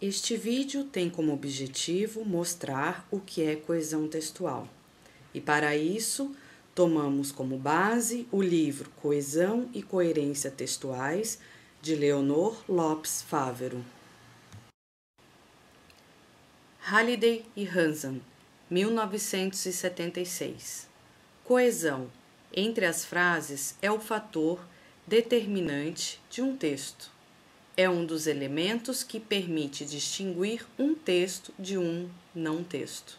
Este vídeo tem como objetivo mostrar o que é coesão textual. E para isso, tomamos como base o livro Coesão e Coerência Textuais, de Leonor Lopes Fávero. Halliday e Hansen, 1976. Coesão entre as frases é o fator determinante de um texto. É um dos elementos que permite distinguir um texto de um não texto.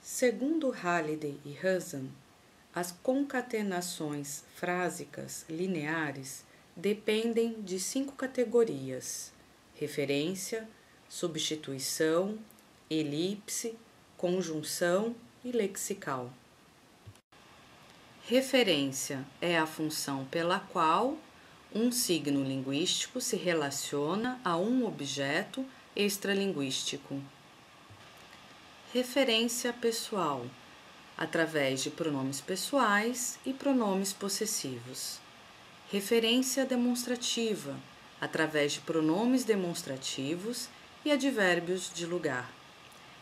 Segundo Halliday e Hansen, as concatenações frásicas lineares dependem de 5 categorias: referência, substituição, elipse, conjunção e lexical. Referência é a função pela qual um signo linguístico se relaciona a um objeto extralinguístico. Referência pessoal, através de pronomes pessoais e pronomes possessivos. Referência demonstrativa, através de pronomes demonstrativos e advérbios de lugar.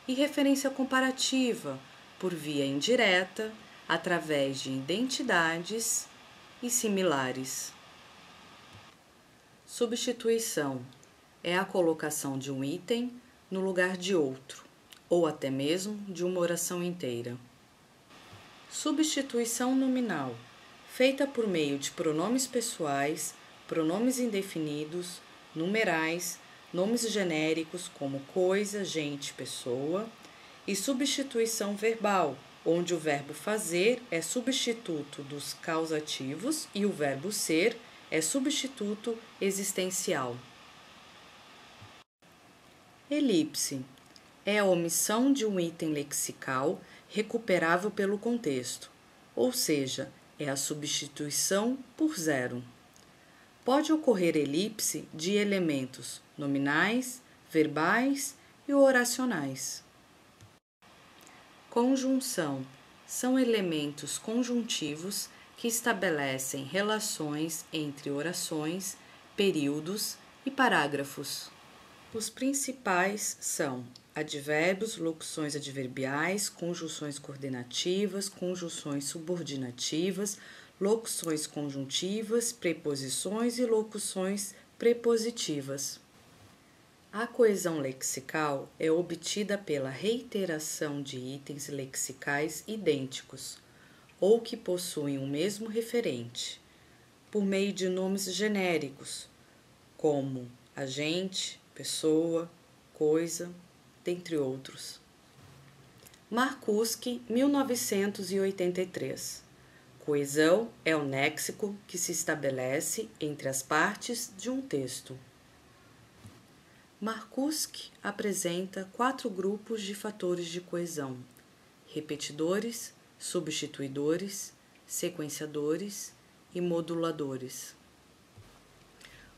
E referência comparativa, por via indireta, através de identidades e similares. Substituição é a colocação de um item no lugar de outro, ou até mesmo de uma oração inteira. Substituição nominal, feita por meio de pronomes pessoais, pronomes indefinidos, numerais, nomes genéricos como coisa, gente, pessoa, e substituição verbal, onde o verbo fazer é substituto dos causativos e o verbo ser é substituto existencial. Elipse é a omissão de um item lexical recuperável pelo contexto, ou seja, é a substituição por zero. Pode ocorrer elipse de elementos nominais, verbais e oracionais. Conjunção são elementos conjuntivos que estabelecem relações entre orações, períodos e parágrafos. Os principais são advérbios, locuções adverbiais, conjunções coordenativas, conjunções subordinativas, locuções conjuntivas, preposições e locuções prepositivas. A coesão lexical é obtida pela reiteração de itens lexicais idênticos ou que possuem o mesmo referente, por meio de nomes genéricos, como agente, pessoa, coisa, dentre outros. Marcuski, 1983. Coesão é o léxico que se estabelece entre as partes de um texto. Marcuski apresenta 4 grupos de fatores de coesão: repetidores, substituidores, sequenciadores e moduladores.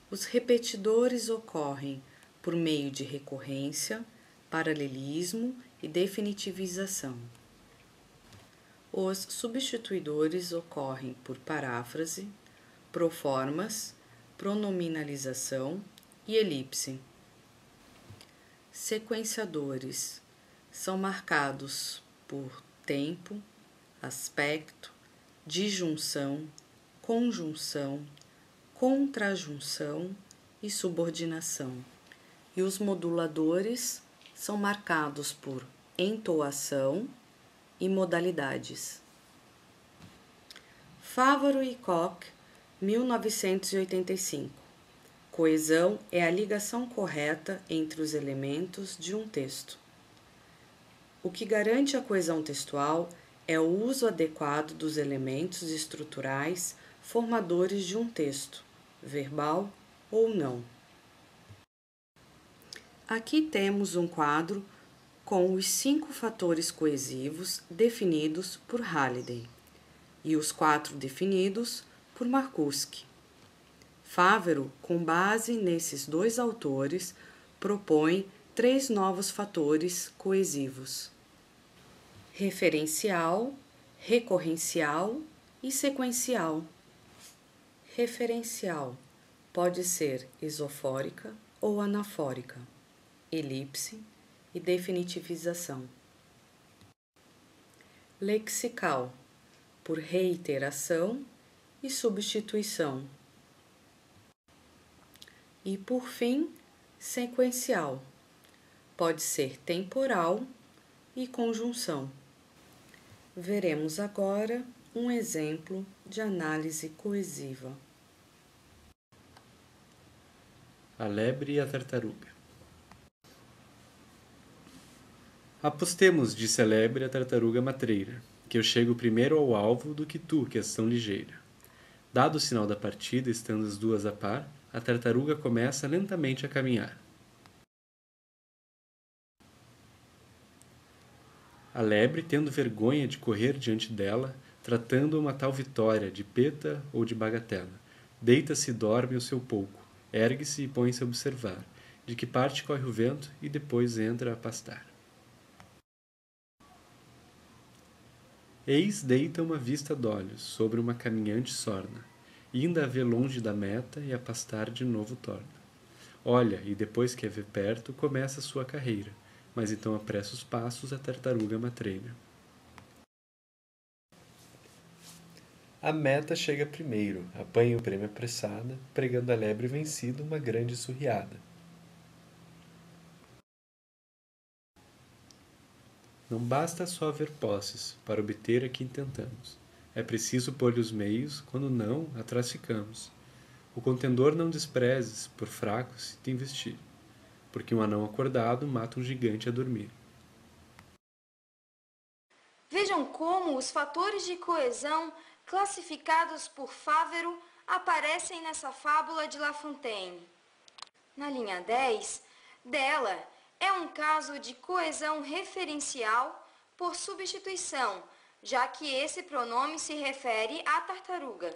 Os repetidores ocorrem por meio de recorrência, paralelismo e definitivização. Os substituidores ocorrem por paráfrase, proformas, pronominalização e elipse. Sequenciadores são marcados por tempo, aspecto, disjunção, conjunção, contrajunção e subordinação. E os moduladores são marcados por entoação e modalidades. Fávero e Koch, 1985. Coesão é a ligação correta entre os elementos de um texto. O que garante a coesão textual é o uso adequado dos elementos estruturais formadores de um texto, verbal ou não. Aqui temos um quadro com os 5 fatores coesivos definidos por Halliday e os 4 definidos por Marcuski. Fávero, com base nesses 2 autores, propõe 3 novos fatores coesivos: referencial, recorrencial e sequencial. Referencial pode ser isofórica, ou anafórica, elipse e definitivização. Lexical, por reiteração e substituição. E, por fim, sequencial, pode ser temporal e conjunção. Veremos agora um exemplo de análise coesiva. A lebre e a tartaruga. Apostemos, disse a lebre à tartaruga matreira, que eu chego primeiro ao alvo do que tu, que és tão ligeira. Dado o sinal da partida, estando as duas a par, a tartaruga começa lentamente a caminhar. A lebre, tendo vergonha de correr diante dela, tratando uma tal vitória de peta ou de bagatela, deita-se e dorme o seu pouco, ergue-se e põe-se a observar, de que parte corre o vento e depois entra a pastar. Eis deita uma vista d'olhos sobre uma caminhante sorna, inda a vê longe da meta e a pastar de novo torna. Olha, e depois que a vê perto, começa a sua carreira, mas então apressa os passos a tartaruga matreira. A meta chega primeiro, apanha o prêmio apressada, pregando a lebre vencida uma grande surriada. Não basta só haver posses para obter a que intentamos. É preciso pôr-lhe os meios, quando não, atrás ficamos. O contendor não desprezes, por fraco se te investir, porque um anão acordado mata um gigante a dormir. Vejam como os fatores de coesão classificados por Fávero aparecem nessa fábula de La Fontaine. Na linha 10, dela é um caso de coesão referencial por substituição, já que esse pronome se refere à tartaruga.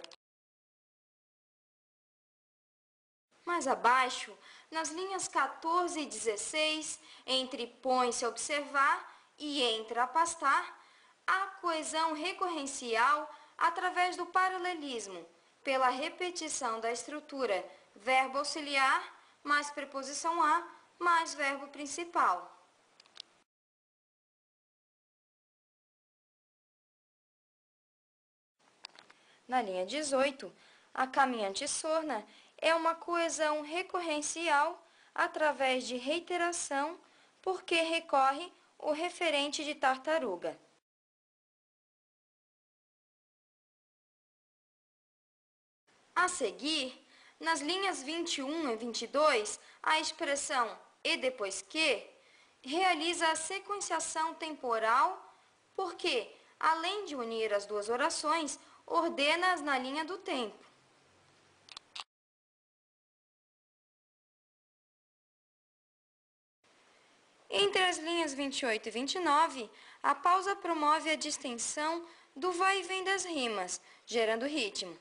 Mais abaixo, nas linhas 14 e 16, entre põe-se a observar e entra a pastar, há coesão recorrencial através do paralelismo, pela repetição da estrutura verbo auxiliar mais preposição a mais verbo principal. Na linha 18, a caminhante sorna é uma coesão recorrencial através de reiteração, porque recorre o referente de tartaruga. A seguir, nas linhas 21 e 22, a expressão e depois que realiza a sequenciação temporal, porque, além de unir as duas orações, ordena-as na linha do tempo. Entre as linhas 28 e 29, a pausa promove a distensão do vai e vem das rimas, gerando ritmo.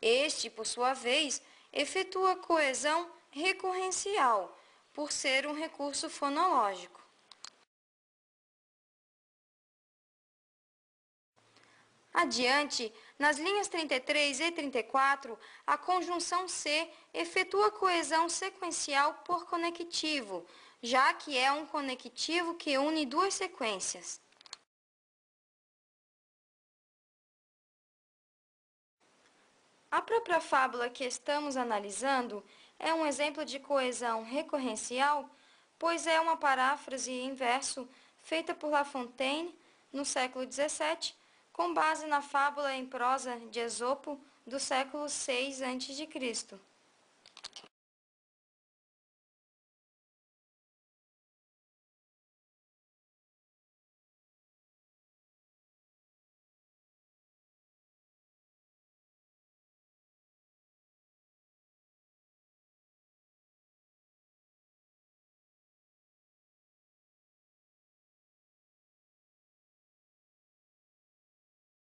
Este, por sua vez, efetua coesão recorrencial, por ser um recurso fonológico. Adiante, nas linhas 33 e 34, a conjunção C efetua coesão sequencial por conectivo, já que é um conectivo que une duas sequências. A própria fábula que estamos analisando é um exemplo de coesão recorrencial, pois é uma paráfrase em verso feita por La Fontaine no século XVII, com base na fábula em prosa de Esopo do século VI a.C.